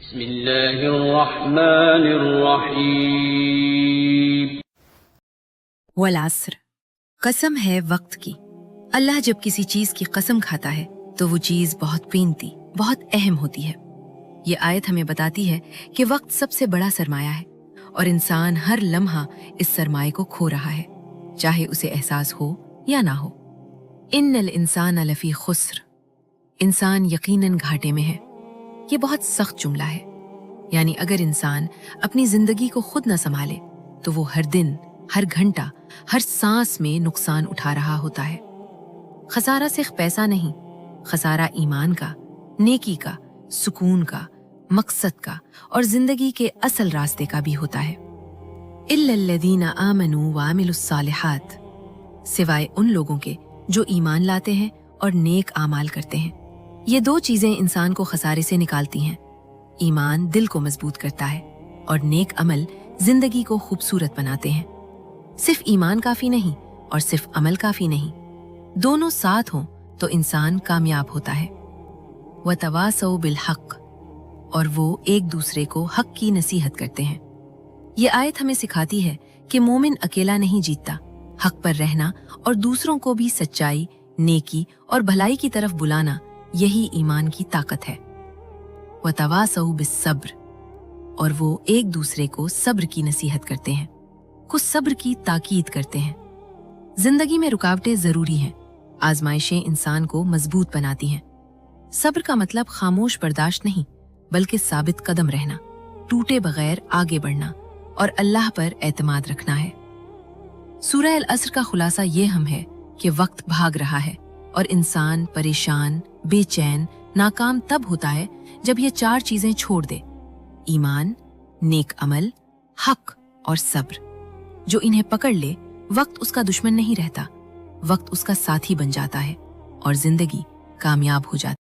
بسم اللہ الرحمن الرحیم۔ والعصر، قسم ہے وقت کی۔ اللہ جب کسی چیز کی قسم کھاتا ہے تو وہ چیز بہت قیمتی، بہت اہم ہوتی ہے۔ یہ آیت ہمیں بتاتی ہے کہ وقت سب سے بڑا سرمایہ ہے اور انسان ہر لمحہ اس سرمایہ کو کھو رہا ہے، چاہے اسے احساس ہو یا نہ ہو۔ ان الانسان لفی خسر، انسان یقیناً گھاٹے میں ہے۔ یہ بہت سخت جملہ ہے، یعنی اگر انسان اپنی زندگی کو خود نہ سنبھالے تو وہ ہر دن، ہر گھنٹہ، ہر سانس میں نقصان اٹھا رہا ہوتا ہے۔ خسارہ صرف پیسہ نہیں، خسارہ ایمان کا، نیکی کا، سکون کا، مقصد کا اور زندگی کے اصل راستے کا بھی ہوتا ہے۔ الا الذین آمنوا وعملوا الصالحات، سوائے ان لوگوں کے جو ایمان لاتے ہیں اور نیک اعمال کرتے ہیں۔ یہ دو چیزیں انسان کو خسارے سے نکالتی ہیں۔ ایمان دل کو مضبوط کرتا ہے اور نیک عمل زندگی کو خوبصورت بناتے ہیں۔ صرف ایمان کافی نہیں اور صرف عمل کافی نہیں، دونوں ساتھ ہوں تو انسان کامیاب ہوتا ہے۔ وَتَوَاصَوْا بِالْحَقِّ، اور وہ ایک دوسرے کو حق کی نصیحت کرتے ہیں۔ یہ آیت ہمیں سکھاتی ہے کہ مومن اکیلا نہیں جیتتا۔ حق پر رہنا اور دوسروں کو بھی سچائی، نیکی اور بھلائی کی طرف بلانا، یہی ایمان کی طاقت ہے۔ وَتَوَاصَوْا بِالصَّبْرِ، اور وہ ایک دوسرے کو صبر کی نصیحت کرتے ہیں، کو صبر کی تاکید کرتے ہیں۔ زندگی میں رکاوٹیں ضروری ہیں، آزمائشیں انسان کو مضبوط بناتی ہیں۔ صبر کا مطلب خاموش برداشت نہیں، بلکہ ثابت قدم رہنا، ٹوٹے بغیر آگے بڑھنا اور اللہ پر اعتماد رکھنا ہے۔ سورہ العصر کا خلاصہ یہ ہم ہے کہ وقت بھاگ رہا ہے اور انسان پریشان، بے چین، ناکام تب ہوتا ہے جب یہ چار چیزیں چھوڑ دے: ایمان، نیک عمل، حق اور صبر۔ جو انہیں پکڑ لے، وقت اس کا دشمن نہیں رہتا، وقت اس کا ساتھی بن جاتا ہے اور زندگی کامیاب ہو جاتی ہے۔